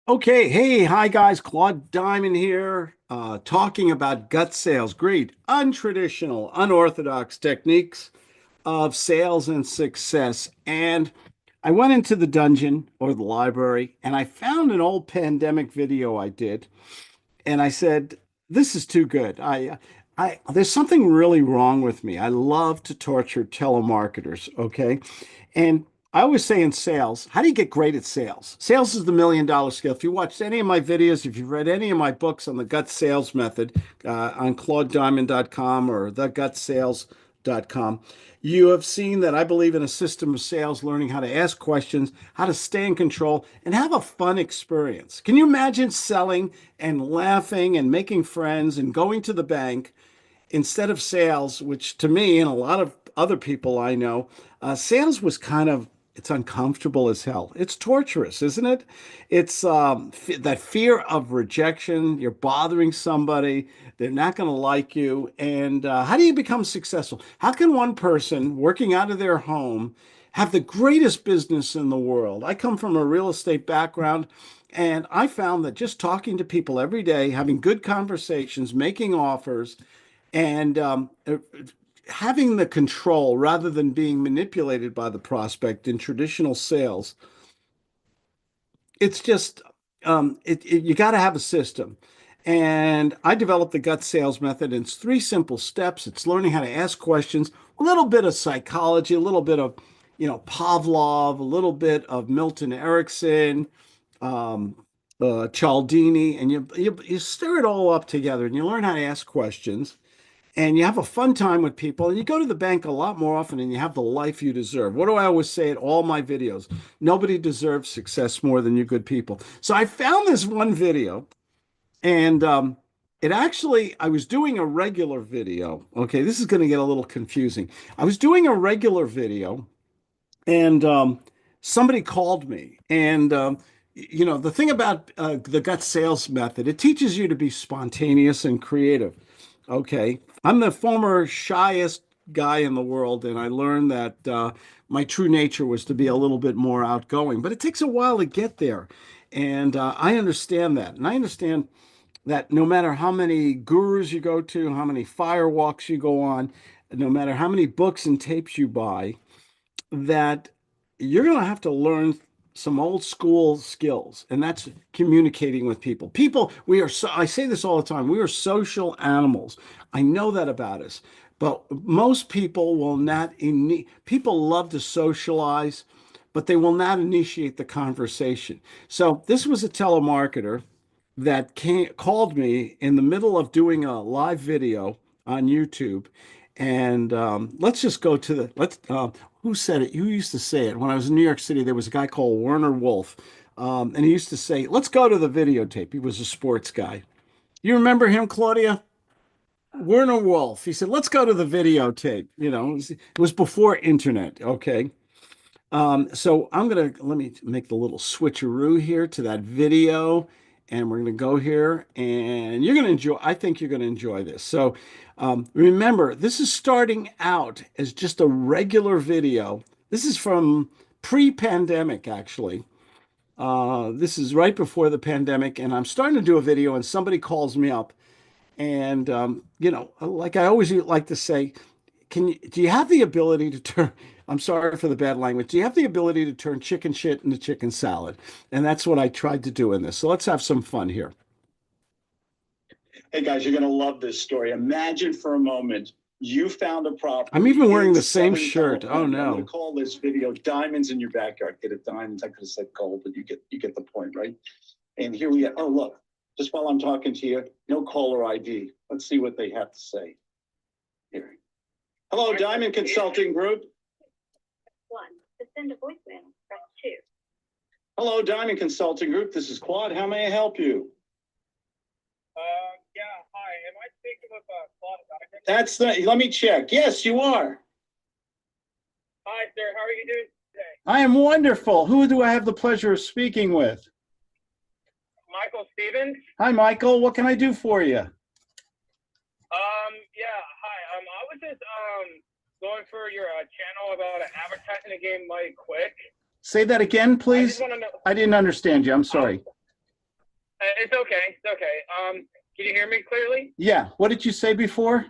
Okay, hey, hi guys, Claude Diamond here, talking about gut sales. Great, untraditional, unorthodox techniques of sales and success. And I went into the dungeon or the library and I found an old pandemic video I did, and I said, "This is too good. There's something really wrong with me. I love to torture telemarketers, okay? And I always say in sales, how do you get great at sales? Sales is the $1 million skill. If you watched any of my videos, if you've read any of my books on the gut sales method on claudediamond.com or thegutSales.com, you have seen that I believe in a system of sales, learning how to ask questions, how to stay in control, and have a fun experience. Can you imagine selling and laughing and making friends and going to the bank instead of sales, which to me and a lot of other people I know, sales was kind of it's uncomfortable as hell. It's torturous, isn't it? It's that fear of rejection. You're bothering somebody. They're not going to like you. And how do you become successful? How can one person working out of their home have the greatest business in the world? I come from a real estate background. And I found that just talking to people every day, having good conversations, making offers, and having the control rather than being manipulated by the prospect in traditional sales, it's just you got to have a system. And I developed the gut sales method. And it's three simple steps. It's learning how to ask questions, a little bit of psychology, a little bit of Pavlov, a little bit of Milton Erickson, um, Cialdini, and you stir it all up together, and you learn how to ask questions, and you have a fun time with people, and you go to the bank a lot more often, and you have the life you deserve. What do I always say in all my videos? Nobody deserves success more than you good people. So I found this one video, and it actually, I was doing a regular video. Okay, this is going to get a little confusing. I was doing a regular video, and somebody called me, and the thing about the gut sales method, it teaches you to be spontaneous and creative. Okay, I'm the former shyest guy in the world, and I learned that my true nature was to be a little bit more outgoing, but it takes a while to get there. And I understand that. And I understand that no matter how many gurus you go to, how many firewalks you go on, no matter how many books and tapes you buy, that you're going to have to learn some old school skills, and that's communicating with people. People, we are so, I say this all the time, we are social animals. I know that about us, but most people will not, people love to socialize, but they will not initiate the conversation. So this was a telemarketer that called me in the middle of doing a live video on YouTube. And let's just go to the let's who said it? Who used to say it? When I was in New York City, there was a guy called Werner Wolf, and he used to say, "Let's go to the videotape." He was a sports guy. You remember him, Claudia? Werner Wolf. He said, "Let's go to the videotape." It was before internet. Okay. So let me make the little switcheroo here to that video, and we're gonna go here, and you're gonna enjoy. I think you're gonna enjoy this. So remember, this is starting out as just a regular video. This is from pre-pandemic, actually. This is right before the pandemic, and I'm starting to do a video, and somebody calls me up, and like I always like to say, do you have the ability to turn, I'm sorry for the bad language, do you have the ability to turn chicken shit into chicken salad? And that's what I tried to do in this. So let's have some fun here. Hey guys, you're going to love this story. Imagine for a moment you found a property. I'm even wearing in the same Southern shirt. Oh California. I'm going no. to call this video "Diamonds in Your Backyard." Get it, diamonds. I could have said gold, but you get the point, right? And here we are. Oh look, just while I'm talking to you, no caller ID. Let's see what they have to say. Here. Hello, Diamond Consulting Group. One. To send a voicemail, press 2. Hello, Diamond Consulting Group. This is Claude. How may I help you? Yeah, hi. Am I speaking with Claude Diamond? That's the. Let me check. Yes, you are. Hi, sir. How are you doing today? I am wonderful. Who do I have the pleasure of speaking with? Michael Stevens? Hi, Michael. What can I do for you? Yeah, hi. I was just going for your channel about advertising a game Mighty Quick. Say that again, I just please. want to know. I didn't understand you. I'm sorry. It's okay. It's okay. Can you hear me clearly? Yeah. What did you say before?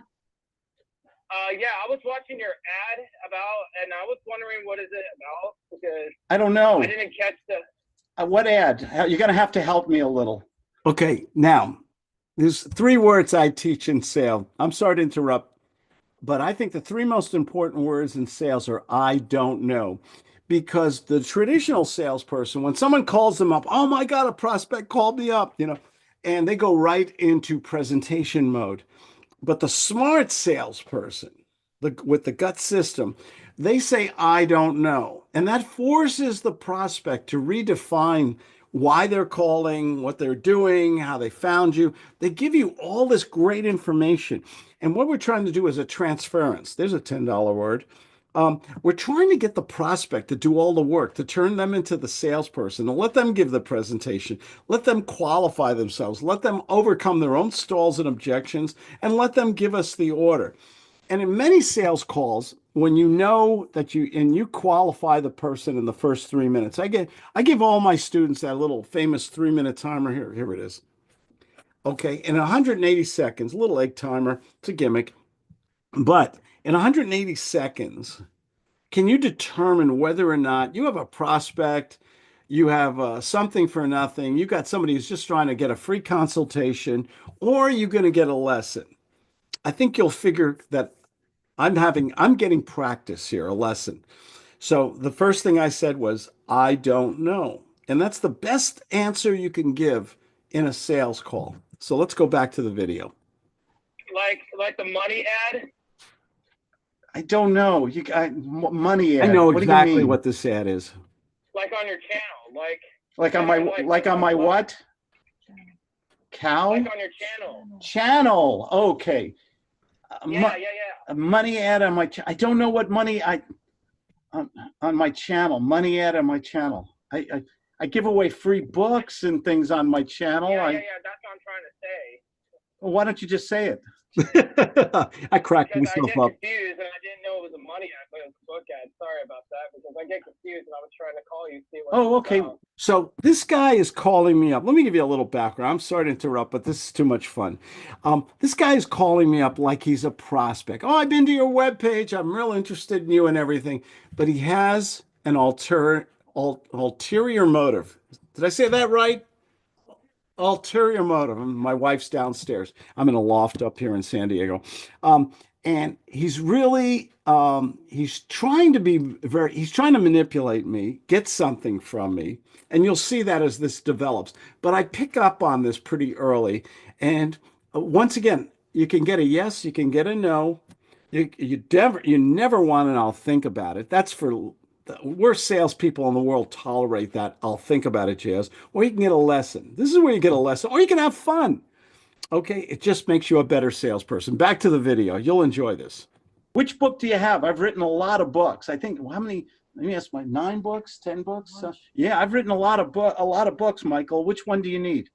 Yeah, I was watching your ad about, and I was wondering what is it about because I don't know. I didn't catch the. What ad? You're going to have to help me a little. Okay. Now, there's three words I teach in sales. I'm sorry to interrupt, but I think the three most important words in sales are I don't know. Because the traditional salesperson, when someone calls them up, oh my God, a prospect called me up, and they go right into presentation mode. But the smart salesperson, with the gut system, they say, I don't know. And that forces the prospect to redefine why they're calling, what they're doing, how they found you. They give you all this great information. And what we're trying to do is a transference. There's a $10 word. We're trying to get the prospect to do all the work, to turn them into the salesperson, and let them give the presentation, let them qualify themselves, let them overcome their own stalls and objections, and let them give us the order. And in many sales calls, when you know that you qualify the person in the first 3 minutes, I give all my students that little famous 3 minute timer here. Here it is. Okay, in 180 seconds, a little egg timer, it's a gimmick, but in 180 seconds, can you determine whether or not you have a prospect, you have something for nothing, you got somebody who's just trying to get a free consultation, or are you going to get a lesson? I think you'll figure that I'm getting practice here, a lesson. So the first thing I said was, I don't know. And that's the best answer you can give in a sales call. So let's go back to the video. Like the money ad. I don't know. You got money I ad. know What do you exactly mean? what this ad is. Like on your channel, Like on my what? Cow? Like on your channel. Channel. Okay. Yeah. A money ad on my I don't know what money on my channel. Money ad on my channel. I give away free books and things on my channel. Yeah. That's what I'm trying to say. Well, why don't you just say it? I cracked Because I myself get up. confused and I didn't know it was a money ad, but it was a book ad. Sorry about that because I get confused and I was trying to call you see what. Oh, okay. So this guy is calling me up. Let me give you a little background. I'm sorry to interrupt, but this is too much fun. This guy is calling me up like he's a prospect. Oh, I've been to your webpage. I'm real interested in you and everything. But he has an ulterior motive. Did I say that right? Ulterior motive. My wife's downstairs. I'm in a loft up here in San Diego. And he's really he's trying to he's trying to manipulate me, get something from me. And you'll see that as this develops. But I pick up on this pretty early. And once again, you can get a yes, you can get a no. You never want an I'll think about it. That's for the worst salespeople in the world tolerate that. I'll think about it, Jazz. Or you can get a lesson. This is where you get a lesson, or you can have fun. Okay, it just makes you a better salesperson. Back to the video. You'll enjoy this. Which book do you have? I've written a lot of books. I think how many? Let me ask my 9 books, 10 books. Yeah, I've written a lot of books, Michael. Which one do you need?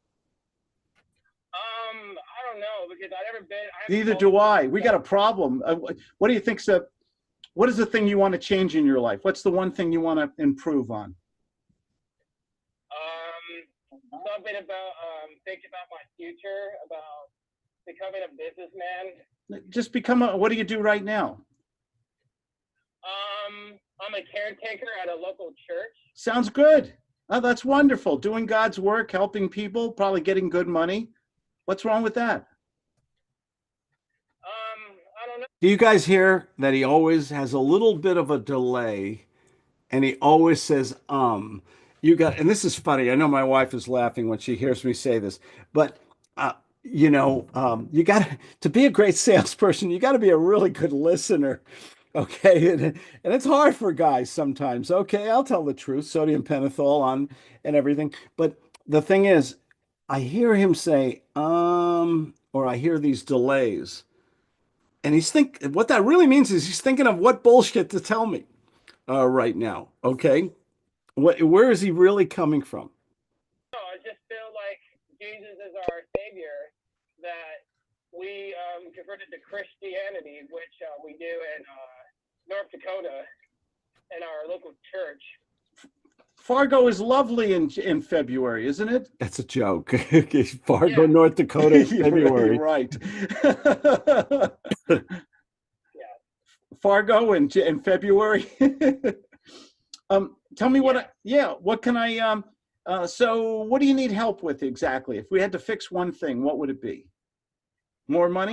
I don't know because I never been. Neither do I. We got a problem. What do you think? What is the thing you want to change in your life? What's the one thing you want to improve on? Something about thinking about my future, about becoming a businessman. Just become what do you do right now? I'm a caretaker at a local church. Sounds good. Oh, that's wonderful. Doing God's work, helping people, probably getting good money. What's wrong with that? I don't know. Do you guys hear that he always has a little bit of a delay and he always says, and this is funny. I know my wife is laughing when she hears me say this, but you got to be a great salesperson, you got to be a really good listener. Okay. And it's hard for guys sometimes. Okay. I'll tell the truth, sodium pentothal on and everything. But the thing is, I hear him say, or I hear these delays. And what that really means is he's thinking of what bullshit to tell me right now. Okay. Where is he really coming from? No, I just feel like Jesus is our savior. That we converted to Christianity, which we do in North Dakota in our local church. Fargo is lovely in February, isn't it? That's a joke. Fargo, Yeah. North Dakota, in You're February. right. Yeah. Fargo in February. Tell me what what can I so what do you need help with exactly? If we had to fix one thing, what would it be? More money?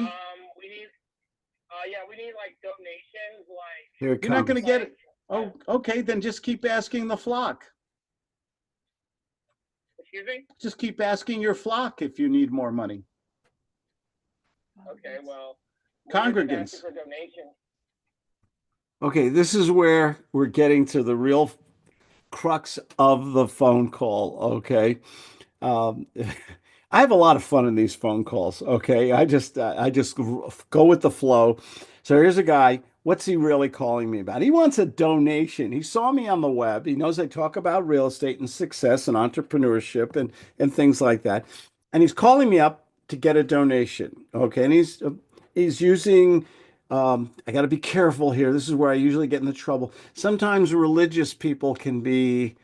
We need we need like donations, like Here it You're not going comes. to get it. Oh, okay, then just keep asking the flock. excuse me? Just keep asking your flock if you need more money. Okay, well, Congregants. for donations. Okay, this is where we're getting to the real crux of the phone call. Okay. Um, I have a lot of fun in these phone calls. Okay. I just go with the flow. So here's a guy. What's he really calling me about? He wants a donation. He saw me on the web. He knows I talk about real estate and success and entrepreneurship and things like that. And he's calling me up to get a donation. Okay. And he's using I got to be careful here. This is where I usually get into trouble. Sometimes religious people can be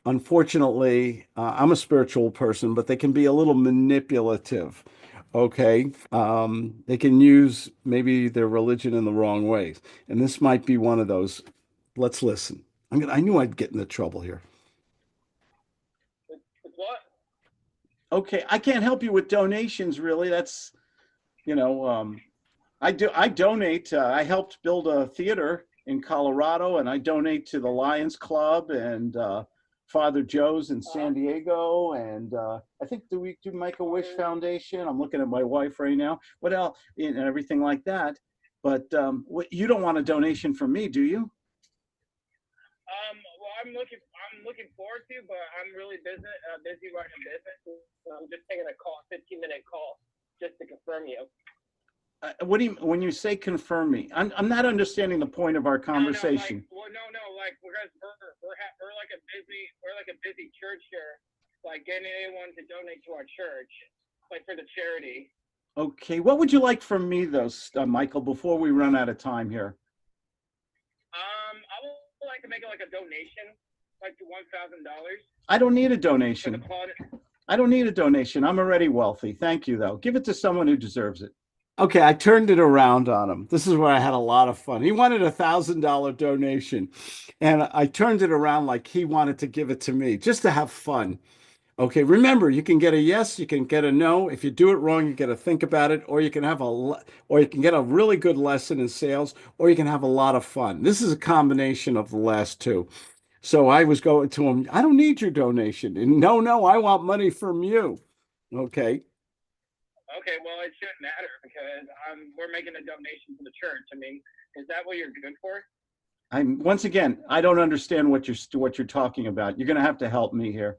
unfortunately, I'm a spiritual person, but they can be a little manipulative. Okay. They can use maybe their religion in the wrong ways. And this might be one of those. Let's listen. I knew I'd get into trouble here. With what? Okay, I can't help you with donations really. That's, you know, I donate. I helped build a theater in Colorado, and I donate to the Lions Club and Father Joe's in San Diego, and I think do we do Make a Wish Foundation? I'm looking at my wife right now. What else? And everything like that. But you don't want a donation from me, do you? Well, I'm looking forward to, but I'm really busy running a business. So I'm just taking a call, 15-minute call, just to confirm you. What do you when you say confirm me? I'm not understanding the point of our conversation. No, like we're like a busy church here, like getting anyone to donate to our church, like for the charity. Okay, what would you like from me though, Michael, before we run out of time here? I would like to make it like a donation, like to $1,000. I don't need a For the donation. Claude. I don't need a donation. I'm already wealthy. Thank you, though. Give it to someone who deserves it. Okay, I turned it around on him. This is where I had a lot of fun. He wanted $1,000 donation, and I turned it around like he wanted to give it to me just to have fun. Okay, remember, you can get a yes, you can get a no. If you do it wrong, you got to think about it, or you can or you can get a really good lesson in sales, or you can have a lot of fun. This is a combination of the last two. So I was going to him, I don't need your donation. And no, I want money from you. Okay. Okay, well, it shouldn't matter because we're making a donation to the church. I mean, is that what you're good for? Once again, I don't understand what you're talking about. You're going to have to help me here.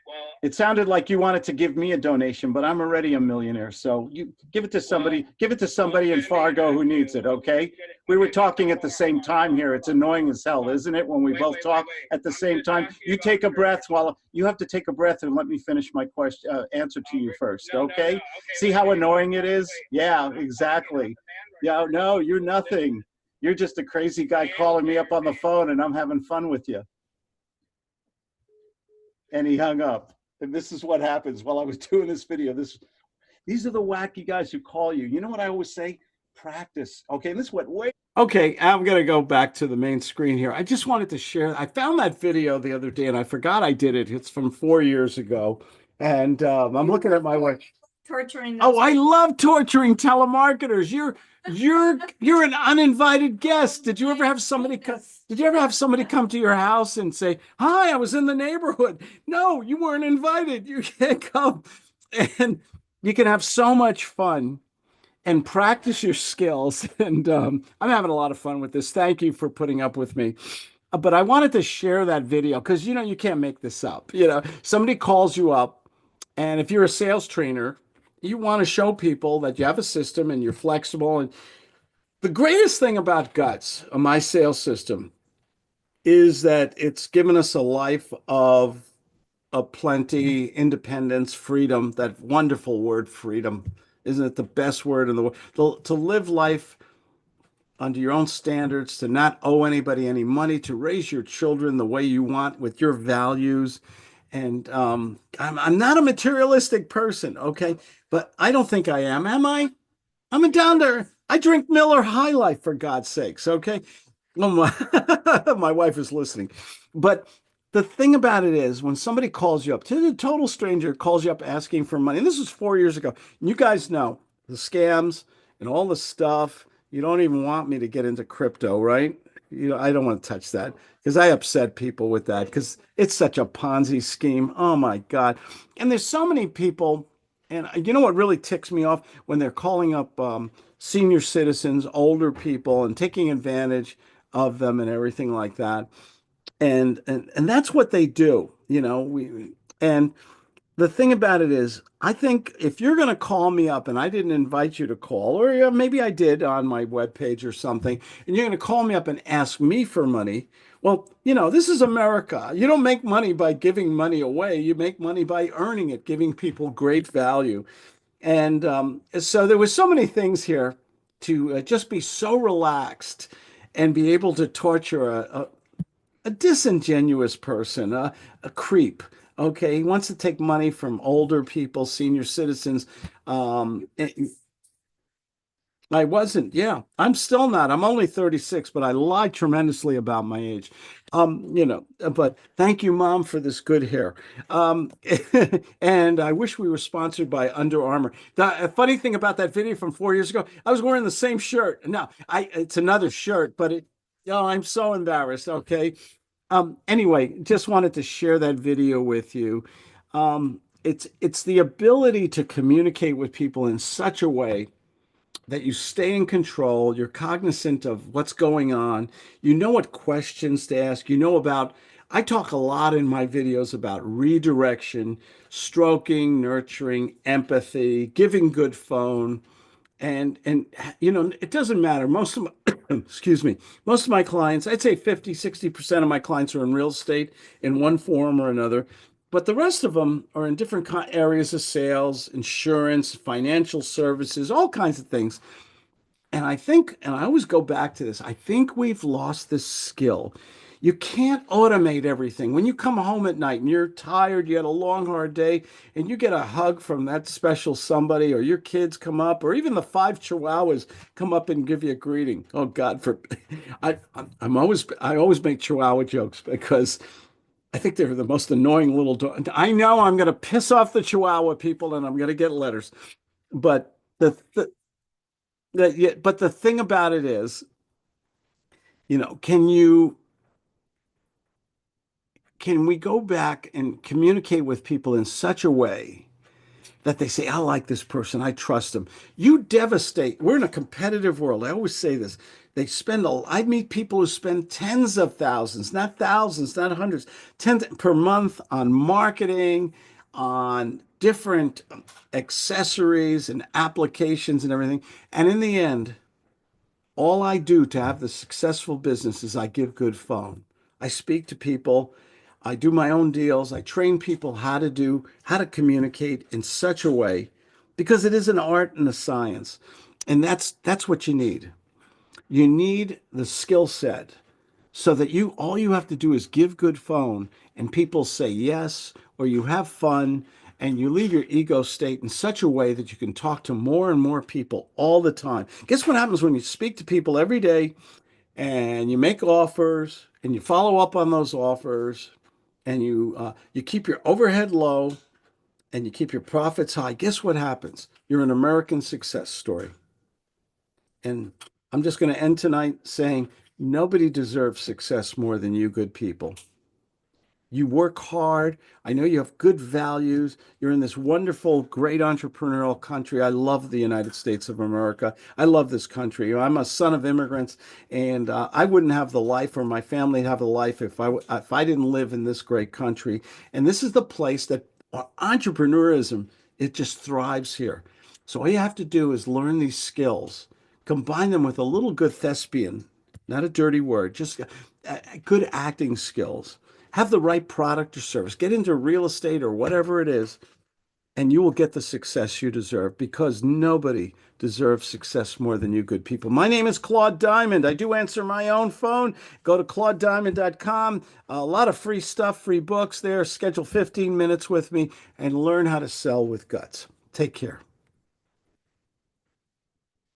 Well, It sounded like you wanted to give me a donation, but I'm already a millionaire. So you give it to somebody, in Fargo who needs it, okay? We were talking at the same time here. It's annoying as hell, isn't it, when we both talk at the same time? You take a breath while you have to take a breath and let me finish my question answer to you first, okay? See how annoying it is? Yeah, exactly. Yeah, no, you're nothing. You're just a crazy guy calling me up on the phone and I'm having fun with you. And he hung up. And this is what happens while I was doing this video. These are the wacky guys who call you. You know what I always say? Practice. Okay, and this went way. Okay, I'm going to go back to the main screen here. I just wanted to share. I found that video the other day and I forgot I did it. It's from 4 years ago. And I'm looking at my wife. Torturing. Oh, I love torturing telemarketers. You're an uninvited guest. Did you ever have somebody come to your house and say, "Hi, I was in the neighborhood"? No, you weren't invited. You can't come. And you can have so much fun and practice your skills. And I'm having a lot of fun with this. Thank you for putting up with me. But I wanted to share that video because you can't make this up. Somebody calls you up, and if you're a sales trainer, you want to show people that you have a system and you're flexible. And the greatest thing about G.U.T.S, my sales system, is that it's given us a life of plenty, independence, freedom. That wonderful word, freedom. Isn't it the best word in the world? To live life under your own standards, to not owe anybody any money, to raise your children the way you want with your values. And I'm not a materialistic person, okay? But I don't think I am. Am I? I'm a down there. I drink Miller High Life for God's sakes, okay? Well, my wife is listening. But the thing about it is, when somebody calls you up, to a total stranger calls you up asking for money, and this was 4 years ago, and you guys know the scams and all the stuff. You don't even want me to get into crypto, right? I don't want to touch that because I upset people with that because it's such a Ponzi scheme. Oh my God. And there's so many people, and you know what really ticks me off when they're calling up senior citizens, older people, and taking advantage of them and everything like that. And that's what they do, and the thing about it is, I think if you're going to call me up and I didn't invite you to call, or maybe I did on my webpage or something, and you're going to call me up and ask me for money, well, this is America. You don't make money by giving money away. You make money by earning it, giving people great value. And so there was so many things here to just be so relaxed and be able to torture a disingenuous person, a creep. Okay, he wants to take money from older people, senior citizens. I wasn't. Yeah, I'm still not. I'm only 36, but I lie tremendously about my age. But thank you, Mom, for this good hair. Um, and I wish we were sponsored by Under Armour. The funny thing about that video from 4 years ago, I was wearing the same shirt. No, it's another shirt, but I'm so embarrassed. Okay. Anyway, just wanted to share that video with you. It's the ability to communicate with people in such a way that you stay in control, you're cognizant of what's going on, you know what questions to ask, I talk a lot in my videos about redirection, stroking, nurturing, empathy, giving good phone, and it doesn't matter. Most of my, excuse me, most of my clients, I'd say 50, 60% of my clients are in real estate in one form or another. But the rest of them are in different areas of sales, insurance, financial services, all kinds of things. And I think, and I always go back to this, I think we've lost this skill. You can't automate everything. When you come home at night and you're tired, you had a long, hard day, and you get a hug from that special somebody, or your kids come up, or even the five chihuahuas come up and give you a greeting. Oh God, I always make chihuahua jokes because I think they're the most annoying little dog. I know I'm going to piss off the chihuahua people and I'm going to get letters, but but the thing about it is, can we go back and communicate with people in such a way that they say, I like this person, I trust them. You devastate. We're in a competitive world. I always say this. I meet people who spend tens of thousands, not thousands, not hundreds, tens per month on marketing, on different accessories and applications and everything. And in the end, all I do to have the successful business is I give good phone. I speak to people. I do my own deals. I train people how to communicate in such a way because it is an art and a science. And that's what you need. You need the skill set so that all you have to do is give good phone and people say yes, or you have fun and you leave your ego state in such a way that you can talk to more and more people all the time. Guess what happens when you speak to people every day and you make offers and you follow up on those offers and you keep your overhead low and you keep your profits high? Guess what happens? You're an American success story. And I'm just going to end tonight saying nobody deserves success more than you good people. You work hard. I know you have good values. You're in this wonderful, great entrepreneurial country. I love the United States of America. I love this country. I'm a son of immigrants, and I wouldn't have the life, or my family have the life, if I didn't live in this great country. And this is the place that entrepreneurism, it just thrives here. So all you have to do is learn these skills, combine them with a little good thespian, not a dirty word, just good acting skills, have the right product or service, get into real estate or whatever it is, and you will get the success you deserve, because nobody deserves success more than you good people. My name is Claude Diamond. I do answer my own phone. Go to claudediamond.com. A lot of free stuff, free books there. Schedule 15 minutes with me and learn how to sell with guts. Take care.